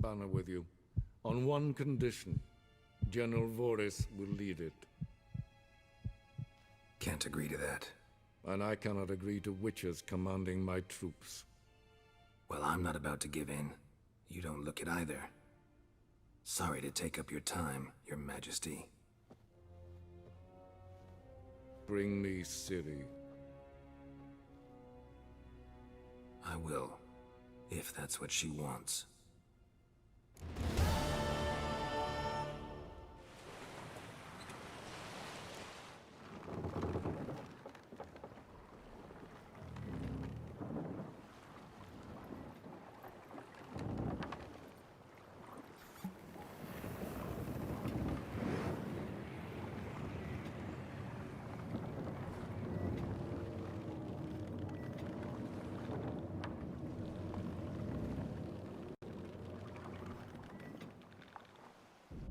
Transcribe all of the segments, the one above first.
banner with you. On one condition. General Voris will lead it. Can't agree to that. And I cannot agree to witches commanding my troops. Well, I'm not about to give in. You don't look it either. Sorry to take up your time, Your Majesty. Bring me Ciri. I will, if that's what she wants.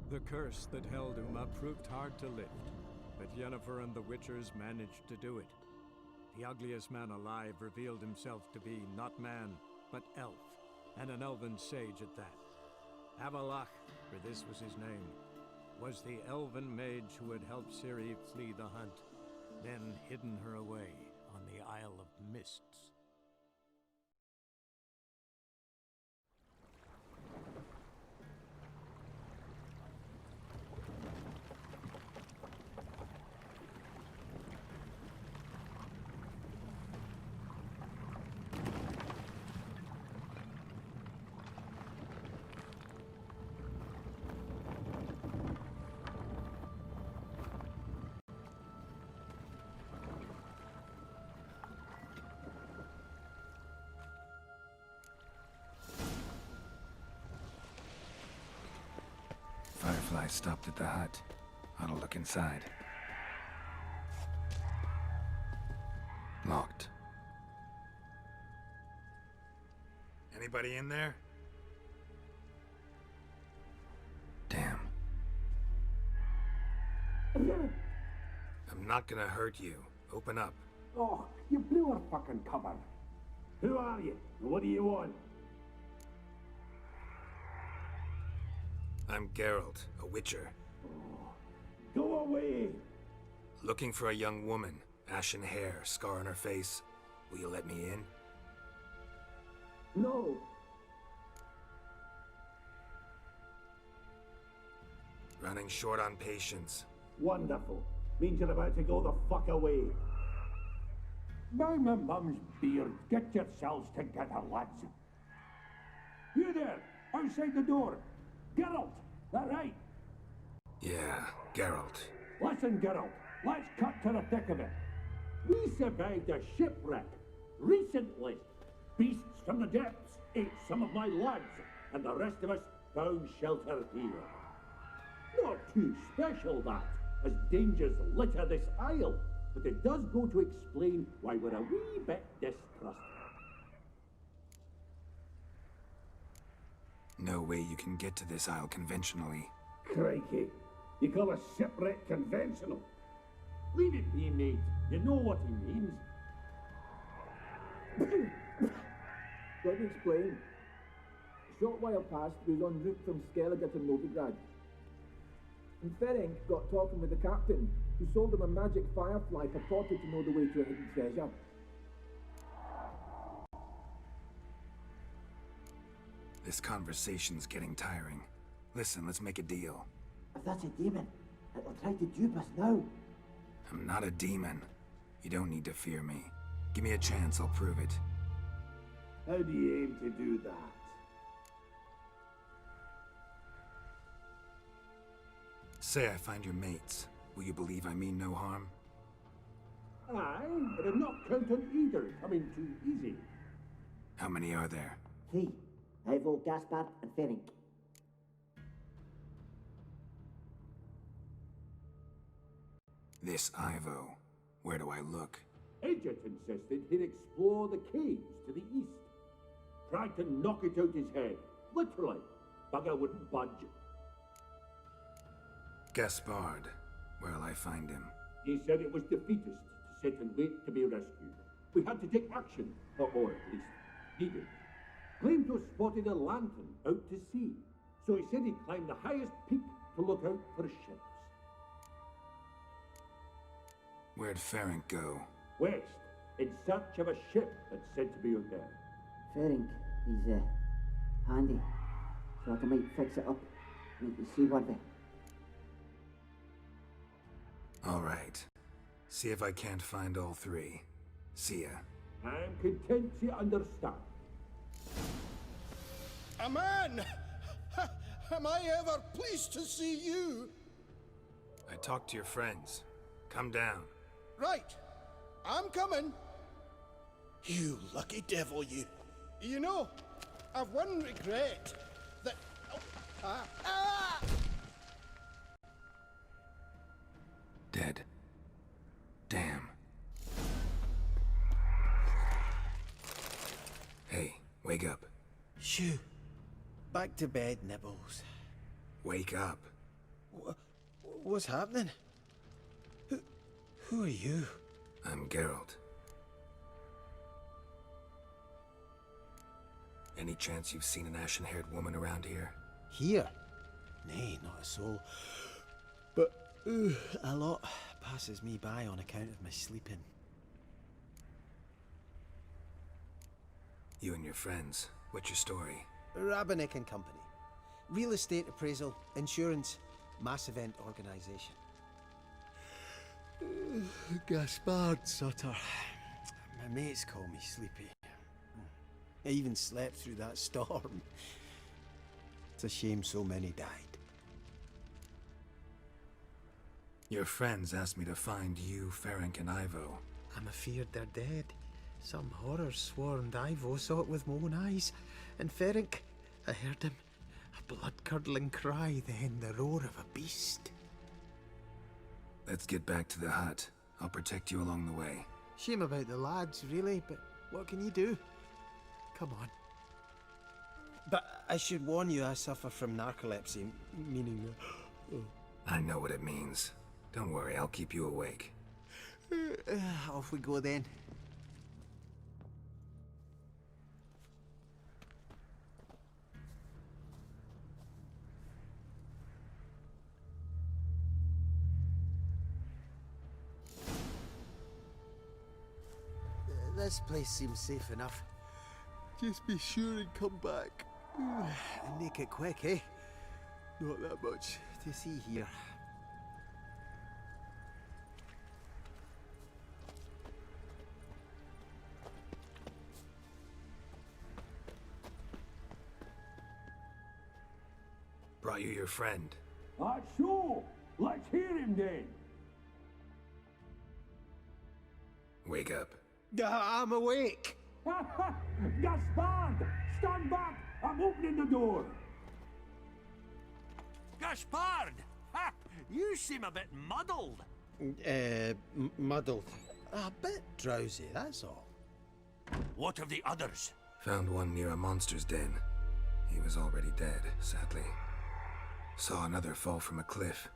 The curse that held Uma proved hard to lift, but Yennefer and the Witchers managed to do it. The ugliest man alive revealed himself to be not man, but elf, and an elven sage at that. Avalach, for this was his name, was the elven mage who had helped Ciri flee the hunt, then hidden her away on the Isle of Mists. Firefly stopped at the hut. I'll look inside. Locked. Anybody in there? Damn. I'm not gonna hurt you. Open up. Oh, you blew our fucking cover. Who are you? And what do you want? I'm Geralt, a witcher. Oh, go away! Looking for a young woman. Ashen hair, scar on her face. Will you let me in? No! Running short on patience. Wonderful. Means you're about to go the fuck away. By my mum's beard, get yourselves together, lads. You there, outside the door. Geralt, that right? Yeah, Geralt. Listen, Geralt, let's cut to the thick of it. We survived a shipwreck recently. Beasts from the depths ate some of my lads, and the rest of us found shelter here. Not too special, that, as dangers litter this isle, but it does go to explain why we're a wee bit distrustful. No way you can get to this isle conventionally. Crikey, you call a shipwreck conventional? Leave it be, mate. You know what he means. Let me explain. A short while past, we was en route from Skellige to Novigrad. And ThomFnG got talking with the captain, who sold him a magic firefly purported to know the way to a hidden treasure. This conversation's getting tiring. Listen, let's make a deal. If that's a demon, it'll try to dupe us now. I'm not a demon. You don't need to fear me. Give me a chance, I'll prove it. How do you aim to do that? Say I find your mates. Will you believe I mean no harm? Aye, but I'm not count on either coming too easy. How many are there? 3. Ivo, Gaspar, and ThomFnG. This Ivo. Where do I look? Agent insisted he'd explore the caves to the east. Tried to knock it out his head. Literally. Bugger wouldn't budge. Gaspard. Where'll I find him? He said it was defeatist to sit and wait to be rescued. We had to take action, or at least he did. Claimed to have spotted a lantern out to sea. So he said he'd climb the highest peak to look out for ships. Where'd Ferenc go? West, in search of a ship that's said to be out there. Ferenc, he's handy. Thought I might fix it up, make you seaworthy. All right. See if I can't find all three. See ya. I'm content you understand. A man! Am I ever pleased to see you? I talked to your friends. Come down. Right. I'm coming. You lucky devil, you. You know, I've one regret. That... Oh, ah! Dead. Damn. Hey, wake up. Shoo. Back to bed, Nibbles. Wake up. What's happening? Who are you? I'm Geralt. Any chance you've seen an ashen-haired woman around here? Here? Nay, not a soul. But a lot passes me by on account of my sleeping. You and your friends. What's your story? Rabbinick and Company. Real estate appraisal, insurance, mass event organisation. Gaspard Sutter. My mates call me Sleepy. I even slept through that storm. It's a shame so many died. Your friends asked me to find you, Ferenc, and Ivo. I'm afeard they're dead. Some horror swarmed Ivo, saw it with my own eyes. And Ferenc, I heard him. A blood-curdling cry, then the roar of a beast. Let's get back to the hut. I'll protect you along the way. Shame about the lads, really, but what can you do? Come on. But I should warn you, I suffer from narcolepsy, meaning... I know what it means. Don't worry, I'll keep you awake. Off we go then. This place seems safe enough. Just be sure and come back. And make it quick, eh? Not that much to see here. Brought you your friend. That's so. Let's hear him then. Wake up. I'm awake. Gaspard! Stand back! I'm opening the door! Gaspard! Ha! You seem a bit muddled. Muddled. A bit drowsy, that's all. What of the others? Found one near a monster's den. He was already dead, sadly. Saw another fall from a cliff.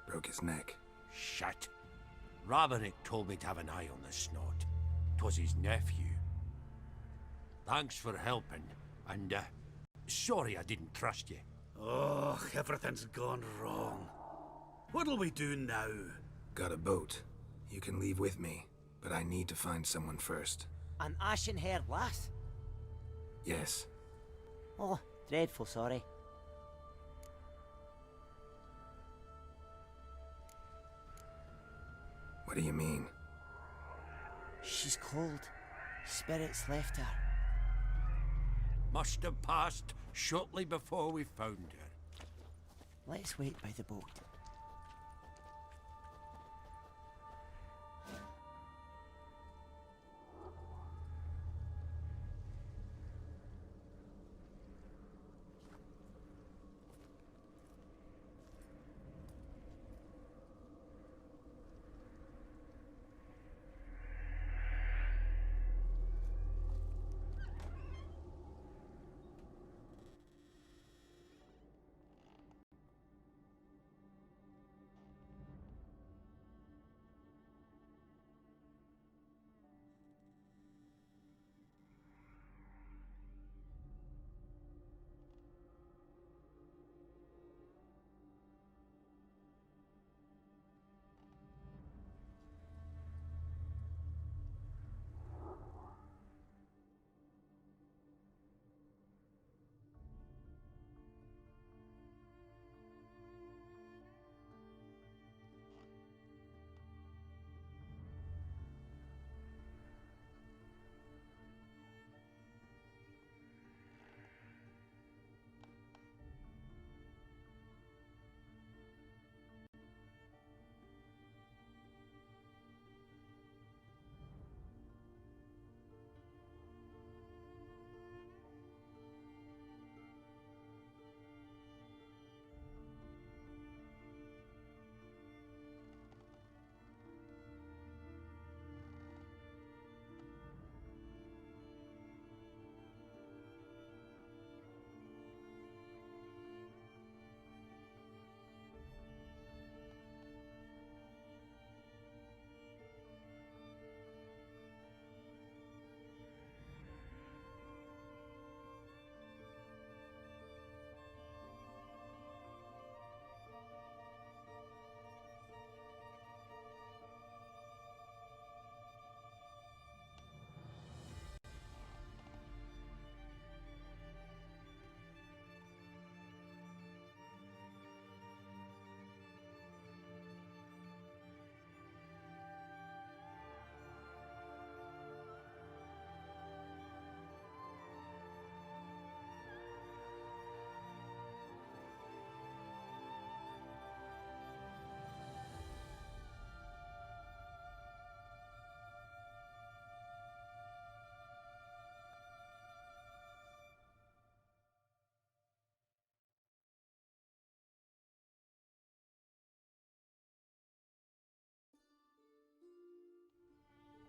Broke his neck. Shit. Rabbinick told me to have an eye on the snot. 'Twas his nephew. Thanks for helping, and sorry I didn't trust you. Oh, everything's gone wrong. What'll we do now? Got a boat. You can leave with me, but I need to find someone first. An ashen-haired lass? Yes. Oh, dreadful sorry. What do you mean? She's cold. Spirits left her. Must have passed shortly before we found her. Let's wait by the boat.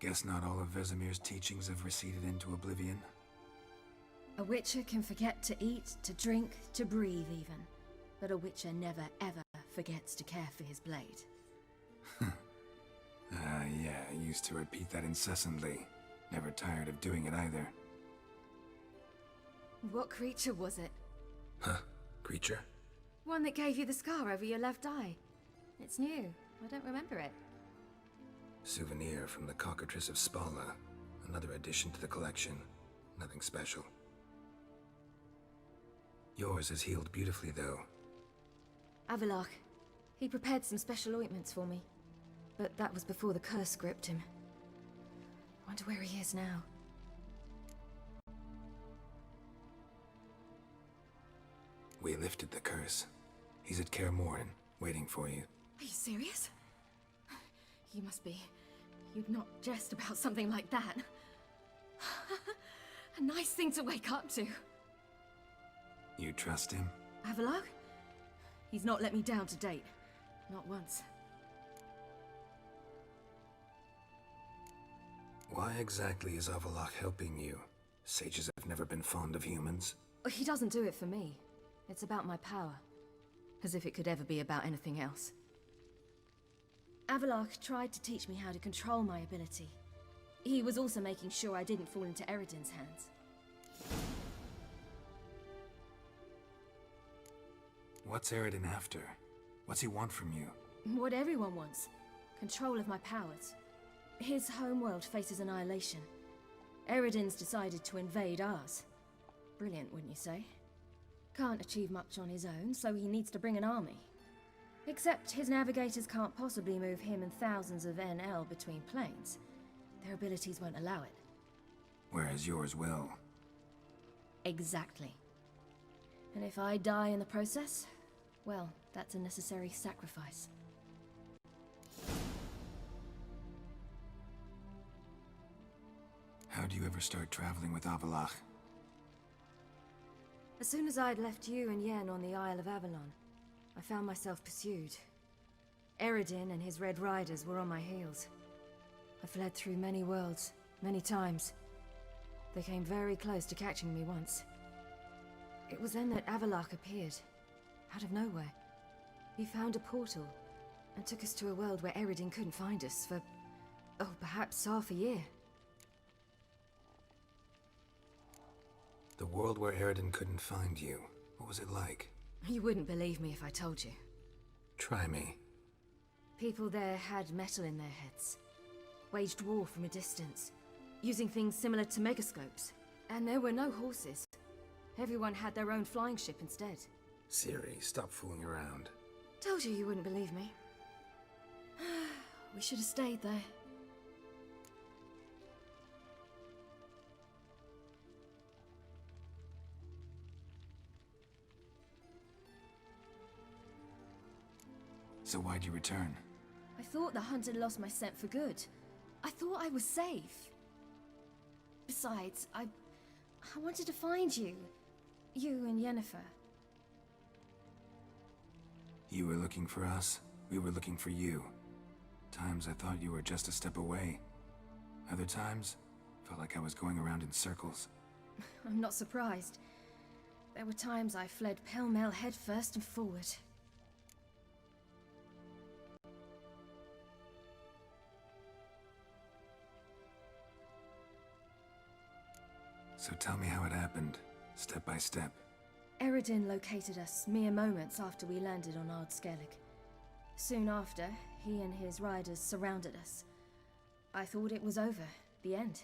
Guess not all of Vesemir's teachings have receded into oblivion. A witcher can forget to eat, to drink, to breathe even. But a witcher never ever forgets to care for his blade. Yeah, I used to repeat that incessantly. Never tired of doing it either. What creature was it? Huh? Creature? One that gave you the scar over your left eye. It's new. I don't remember it. Souvenir from the Cockatrice of Spala. Another addition to the collection. Nothing special. Yours is healed beautifully, though. Avallac'h. He prepared some special ointments for me. But that was before the curse gripped him. Wonder where he is now. We lifted the curse. He's at Kaer Morhen, waiting for you. Are you serious? You must be. You'd not jest about something like that. A nice thing to wake up to. You trust him? Avallac'h? He's not let me down to date. Not once. Why exactly is Avallac'h helping you? Sages have never been fond of humans. He doesn't do it for me. It's about my power. As if it could ever be about anything else. Avallac'h tried to teach me how to control my ability. He was also making sure I didn't fall into Eredin's hands. What's Eredin after? What's he want from you? What everyone wants. Control of my powers. His homeworld faces annihilation. Eredin's decided to invade ours. Brilliant, wouldn't you say? Can't achieve much on his own, so he needs to bring an army. Except his navigators can't possibly move him and thousands of NL between planes. Their abilities won't allow it. Whereas yours will. Exactly. And if I die in the process, well, that's a necessary sacrifice. How'd you ever start traveling with Avallac'h? As soon as I'd left you and Yen on the Isle of Avalon, I found myself pursued. Eredin and his Red Riders were on my heels. I fled through many worlds, many times. They came very close to catching me once. It was then that Avallac'h appeared, out of nowhere. He found a portal, and took us to a world where Eredin couldn't find us for, oh, perhaps half a year. The world where Eredin couldn't find you. What was it like? You wouldn't believe me if I told you. Try me. People there had metal in their heads. Waged war from a distance, using things similar to megascopes. And there were no horses. Everyone had their own flying ship instead. Ciri, stop fooling around. Told you wouldn't believe me. We should have stayed there. So why'd you return? I thought the hunt had lost my scent for good. I thought I was safe. Besides, I wanted to find you. You and Yennefer. You were looking for us. We were looking for you. Times I thought you were just a step away. Other times, felt like I was going around in circles. I'm not surprised. There were times I fled pell-mell headfirst and forward. So tell me how it happened, step by step. Eredin located us mere moments after we landed on Ard Skellig. Soon after, he and his riders surrounded us. I thought it was over, the end.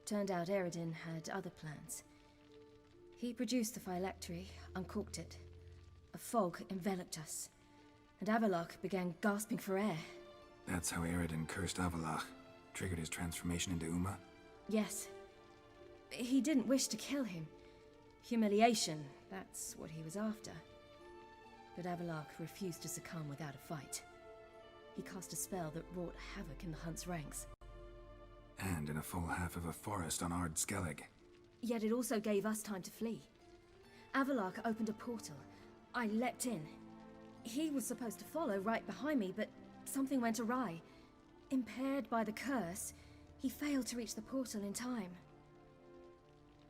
Turned out Eredin had other plans. He produced the phylactery, uncorked it. A fog enveloped us, and Avallac'h began gasping for air. That's how Eredin cursed Avallac'h, triggered his transformation into Uma? Yes. He didn't wish to kill him. Humiliation, that's what he was after. But Avallac'h refused to succumb without a fight. He cast a spell that wrought havoc in the Hunt's ranks. And in a full half of a forest on Ard Skellig. Yet it also gave us time to flee. Avallac'h opened a portal. I leapt in. He was supposed to follow right behind me, but something went awry. impaired by the curse, he failed to reach the portal in time.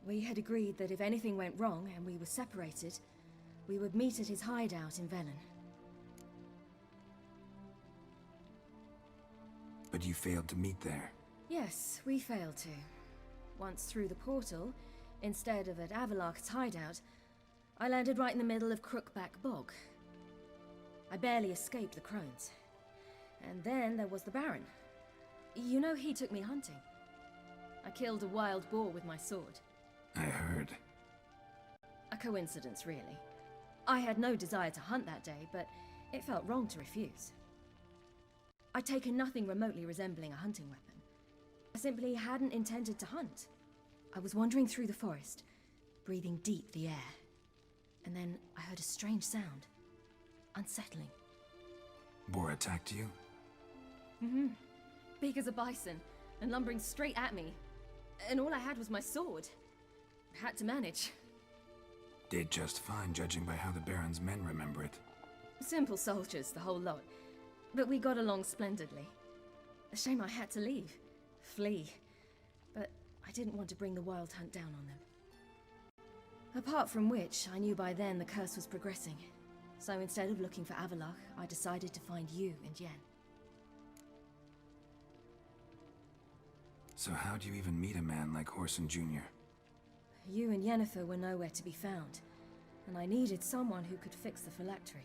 We had agreed that if anything went wrong and we were separated, we would meet at his hideout in Velen. But you failed to meet there. Yes, we failed to. Once through the portal, instead of at Avalok's hideout, I landed right in the middle of Crookback Bog. I barely escaped the crones. And then there was the Baron. You know, he took me hunting. I killed a wild boar with my sword. I heard. A coincidence, really. I had no desire to hunt that day, but it felt wrong to refuse. I'd taken nothing remotely resembling a hunting weapon. I simply hadn't intended to hunt. I was wandering through the forest, breathing deep the air. And then I heard a strange sound. Unsettling. Boar attacked you? Mm-hmm. Big as a bison, and lumbering straight at me. And all I had was my sword. Had to manage. Did just fine, judging by how the Baron's men remember it. Simple soldiers, the whole lot. But we got along splendidly. A shame I had to leave. Flee. But I didn't want to bring the wild hunt down on them. Apart from which, I knew by then the curse was progressing. So instead of looking for Avalok, I decided to find you and Yen. So how do you even meet a man like Whoreson Jr.? You and Yennefer were nowhere to be found, and I needed someone who could fix the phylactery.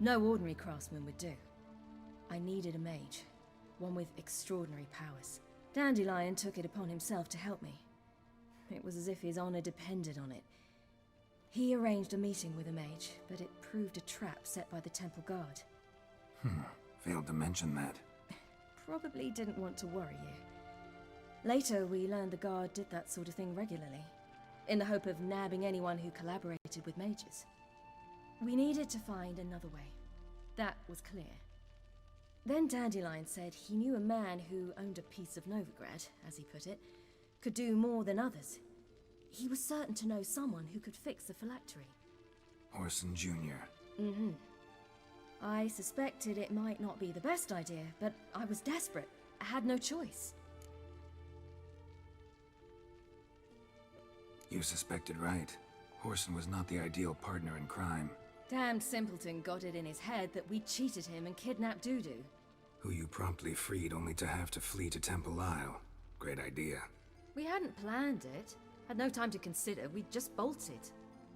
No ordinary craftsman would do. I needed a mage, one with extraordinary powers. Dandelion took it upon himself to help me. It was as if his honor depended on it. He arranged a meeting with a mage, but it proved a trap set by the temple guard. Failed to mention that. Probably didn't want to worry you. Later, we learned the guard did that sort of thing regularly, in the hope of nabbing anyone who collaborated with mages. We needed to find another way. That was clear. Then Dandelion said he knew a man who owned a piece of Novigrad, as he put it, could do more than others. He was certain to know someone who could fix the phylactery. Whoreson Jr. Mm-hmm. I suspected it might not be the best idea, but I was desperate. I had no choice. You suspected right. Whoreson was not the ideal partner in crime. Damned simpleton got it in his head that we cheated him and kidnapped Dudu. Who you promptly freed only to have to flee to Temple Isle. Great idea. We hadn't planned it. Had no time to consider. We just bolted.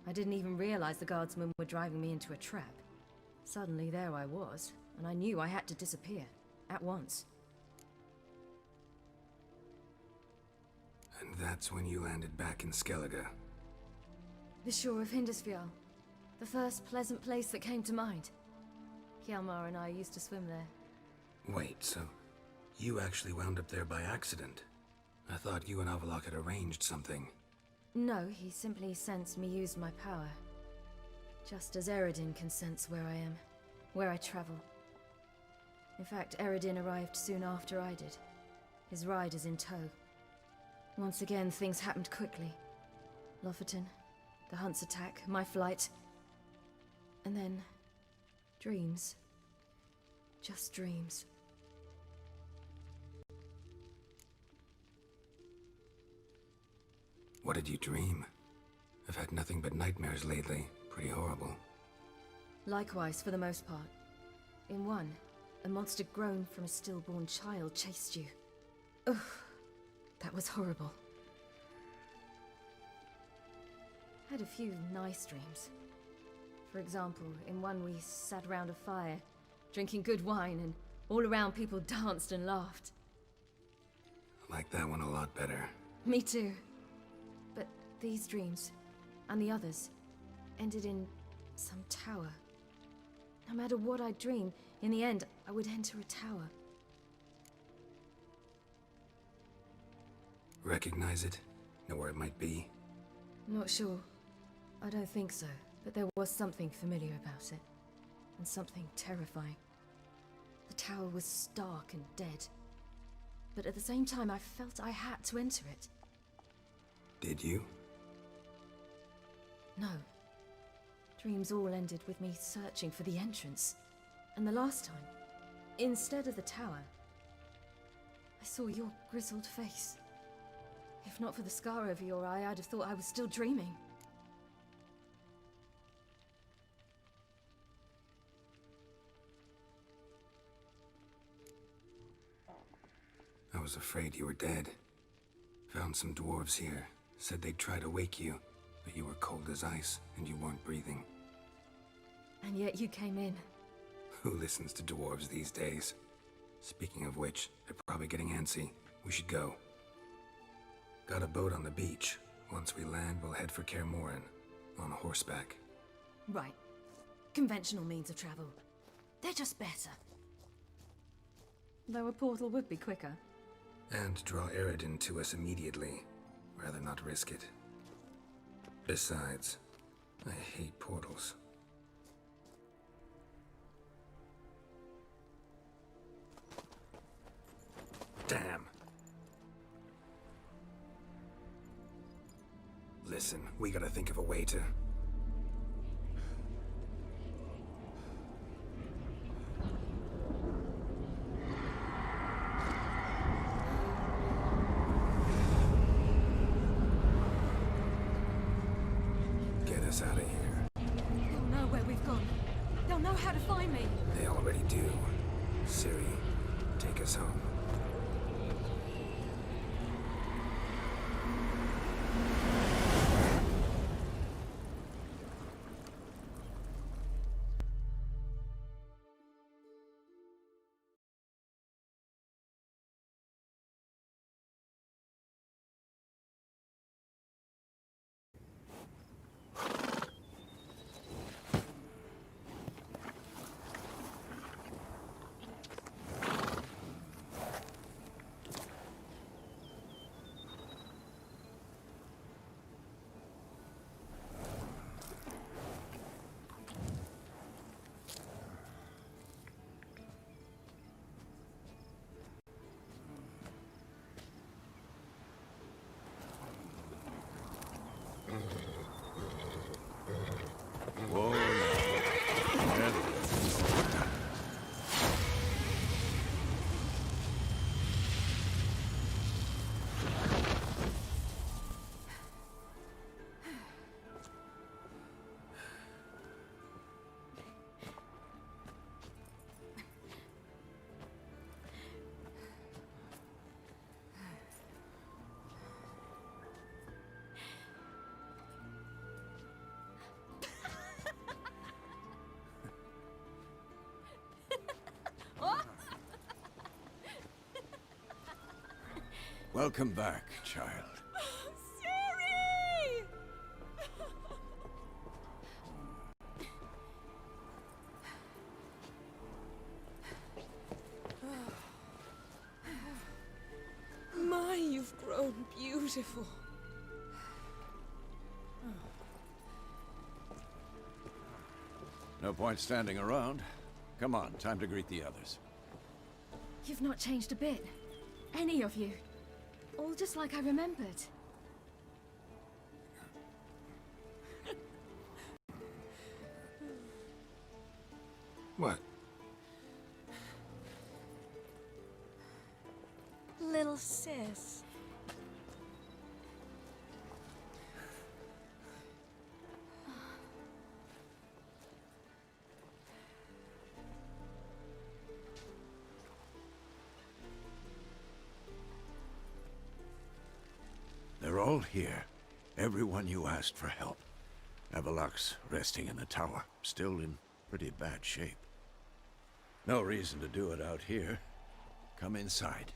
I didn't even realize the guardsmen were driving me into a trap. Suddenly there I was, and I knew I had to disappear. At once. And that's when you landed back in Skellige. The shore of Hindisfjall. The first pleasant place that came to mind. Hjalmar and I used to swim there. Wait, so you actually wound up there by accident? I thought you and Avalok had arranged something. No, he simply sensed me use my power. Just as Eredin can sense where I am, where I travel. In fact, Eredin arrived soon after I did. His riders in tow. Once again, things happened quickly. Lofoten, the hunt's attack, my flight. And then, dreams. Just dreams. What did you dream? I've had nothing but nightmares lately. Pretty horrible. Likewise, for the most part. In one, a monster grown from a stillborn child chased you. Ugh, that was horrible. Had a few nice dreams. For example, in one we sat around a fire, drinking good wine, and all around people danced and laughed. I like that one a lot better. Me too. But these dreams, and the others, ended in some tower. No matter what I dreamed, in the end, I would enter a tower. Recognize it? Know where it might be? Not sure. I don't think so, but there was something familiar about it. And something terrifying. The tower was stark and dead. But at the same time, I felt I had to enter it. Did you? No. Dreams all ended with me searching for the entrance. And the last time, instead of the tower, I saw your grizzled face. If not for the scar over your eye, I'd have thought I was still dreaming. I was afraid you were dead. Found some dwarves here. Said they'd try to wake you, but you were cold as ice and you weren't breathing. And yet you came in. Who listens to dwarves these days? Speaking of which, they're probably getting antsy. We should go. Got a boat on the beach. Once we land, we'll head for Kaer Morhen. On horseback. Right. Conventional means of travel. They're just better. Though a portal would be quicker. And draw Eredin to us immediately. Rather not risk it. Besides, I hate portals. Damn. Listen, we gotta think of a way to... get us out of here. They'll know where we've gone. They'll know how to find me. They already do. Ciri, take us home. Whoa, welcome back, child. Ciri! My, you've grown beautiful. No point standing around. Come on, time to greet the others. You've not changed a bit. Any of you. All just like I remembered. What? Little sis. They're all here. Everyone you asked for help. Avalok's resting in the tower, still in pretty bad shape. No reason to do it out here. Come inside.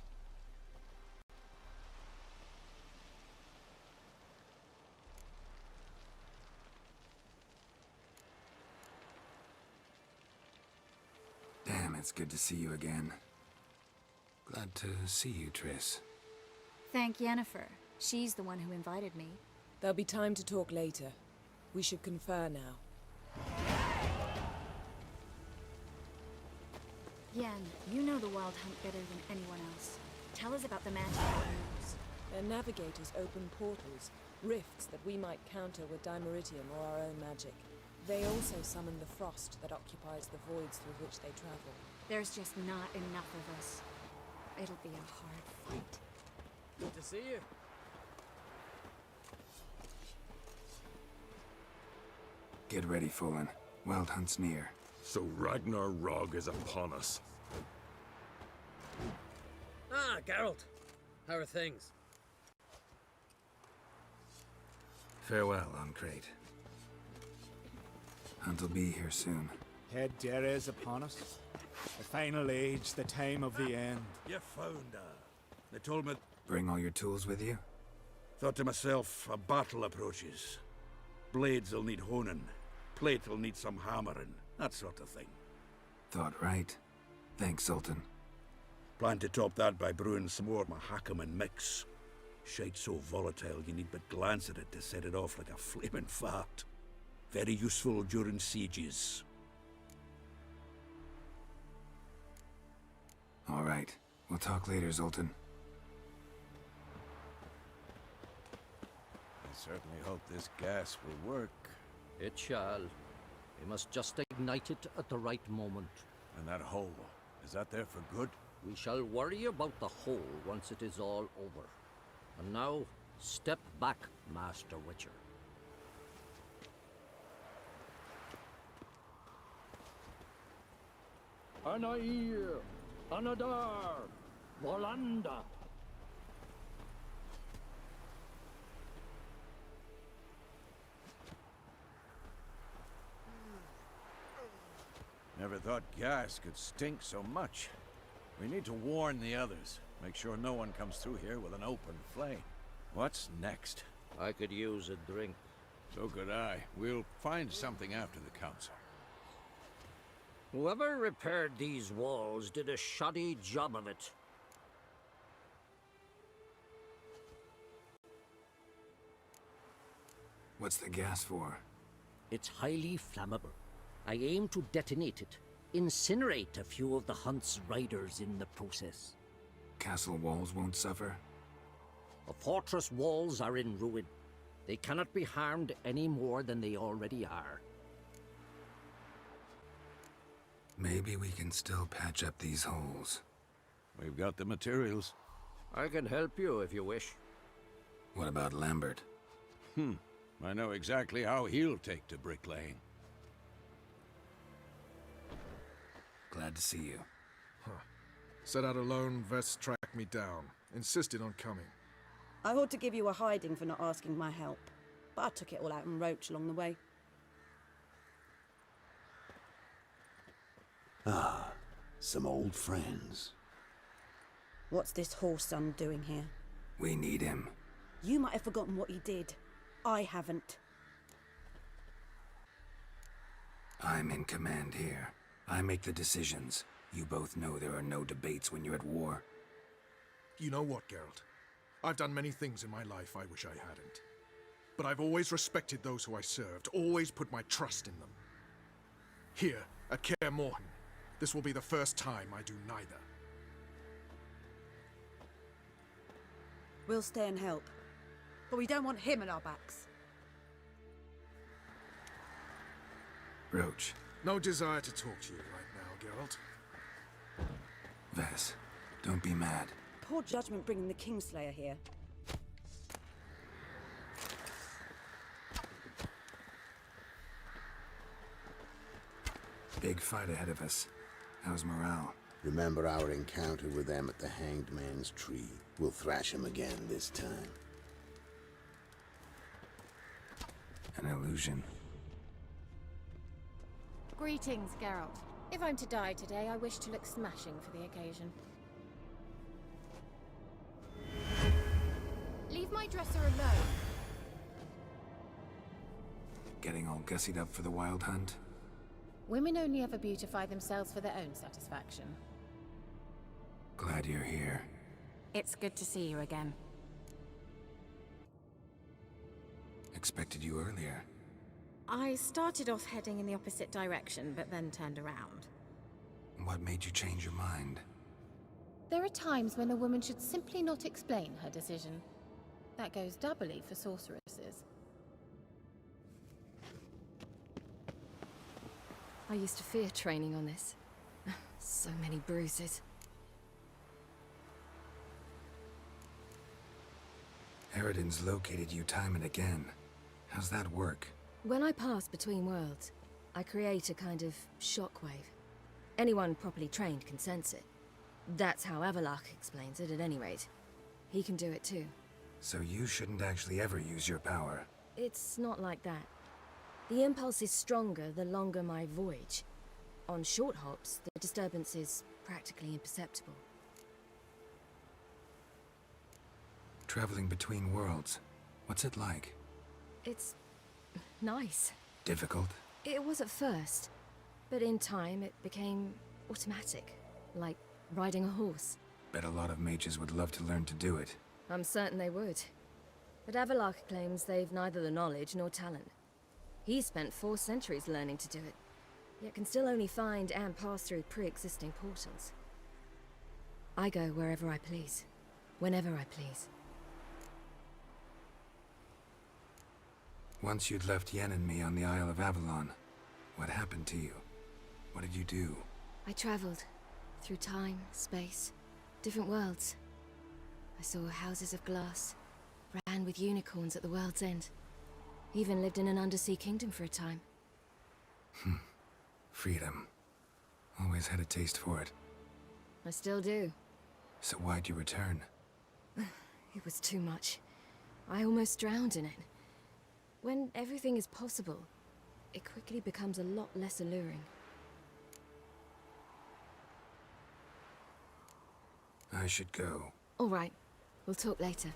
Damn, it's good to see you again. Glad to see you, Triss. Thank Yennefer. She's the one who invited me. There'll be time to talk later. We should confer now. Yen, you know the Wild Hunt better than anyone else. Tell us about the magic it moves. Their navigators open portals, rifts that we might counter with Dimeritium or our own magic. They also summon the frost that occupies the voids through which they travel. There's just not enough of us. It'll be a hard fight. Good to see you. Get ready, Fullen. Wild Hunt's near. So Ragnar Rog is upon us. Ah, Geralt. How are things? Farewell, Uncrate. Hunt'll be here soon. Head Deres upon us. The final age, the time of the end. You found her. They told me... Bring all your tools with you? Thought to myself, a battle approaches. Blades will need honing. Plate will need some hammering. That sort of thing. Thought right. Thanks, Sultan. Plan to top that by brewing some more Mahakaman mix. Shite so volatile you need but glance at it to set it off like a flaming fart. Very useful during sieges. All right. We'll talk later, Zoltan. I certainly hope this gas will work. It shall. We must just ignite it at the right moment. And that hole, is that there for good? We shall worry about the hole once it is all over. And now, step back, Master Witcher. Anair, Anadar, Volanda. Never thought gas could stink so much. We need to warn the others. Make sure no one comes through here with an open flame. What's next? I could use a drink. So could I. We'll find something after the council. Whoever repaired these walls did a shoddy job of it. What's the gas for? It's highly flammable. I aim to detonate it. Incinerate a few of the Hunt's riders in the process. Castle walls won't suffer? The fortress walls are in ruin. They cannot be harmed any more than they already are. Maybe we can still patch up these holes. We've got the materials. I can help you if you wish. What about Lambert? I know exactly how he'll take to bricklaying. Glad to see you. Set out alone, Vest tracked me down. Insisted on coming. I ought to give you a hiding for not asking my help, but I took it all out in Roach along the way. Ah, some old friends. What's this horse son doing here? We need him. You might have forgotten what he did. I haven't. I'm in command here. I make the decisions. You both know there are no debates when you're at war. You know what, Geralt? I've done many things in my life I wish I hadn't. But I've always respected those who I served, always put my trust in them. Here, at Kaer Morhen, this will be the first time I do neither. We'll stay and help. But we don't want him at our backs. Roach. No desire to talk to you right now, Geralt. Vess, don't be mad. Poor judgment bringing the Kingslayer here. Big fight ahead of us. How's morale? Remember our encounter with them at the Hanged Man's Tree. We'll thrash him again this time. An illusion. Greetings, Geralt. If I'm to die today, I wish to look smashing for the occasion. Leave my dresser alone. Getting all gussied up for the Wild Hunt? Women only ever beautify themselves for their own satisfaction. Glad you're here. It's good to see you again. Expected you earlier. I started off heading in the opposite direction, but then turned around. What made you change your mind? There are times when a woman should simply not explain her decision. That goes doubly for sorceresses. I used to fear training on this. So many bruises. Eridan's located you time and again. How's that work? When I pass between worlds, I create a kind of shockwave. Anyone properly trained can sense it. That's how Avalok explains it, at any rate. He can do it too. So you shouldn't actually ever use your power. It's not like that. The impulse is stronger the longer my voyage. On short hops, the disturbance is practically imperceptible. Traveling between worlds, what's it like? It's nice. Difficult? It was at first, but in time it became automatic, like riding a horse. Bet a lot of mages would love to learn to do it. I'm certain they would. But Avalok claims they've neither the knowledge nor talent. He spent 4 centuries learning to do it, yet can still only find and pass through pre-existing portals. I go wherever I please, whenever I please. Once you'd left Yen and me on the Isle of Avalon, what happened to you? What did you do? I traveled through time, space, different worlds. I saw houses of glass, ran with unicorns at the world's end. Even lived in an undersea kingdom for a time. Freedom. Always had a taste for it. I still do. So why'd you return? It was too much. I almost drowned in it. When everything is possible, it quickly becomes a lot less alluring. I should go. All right. We'll talk later.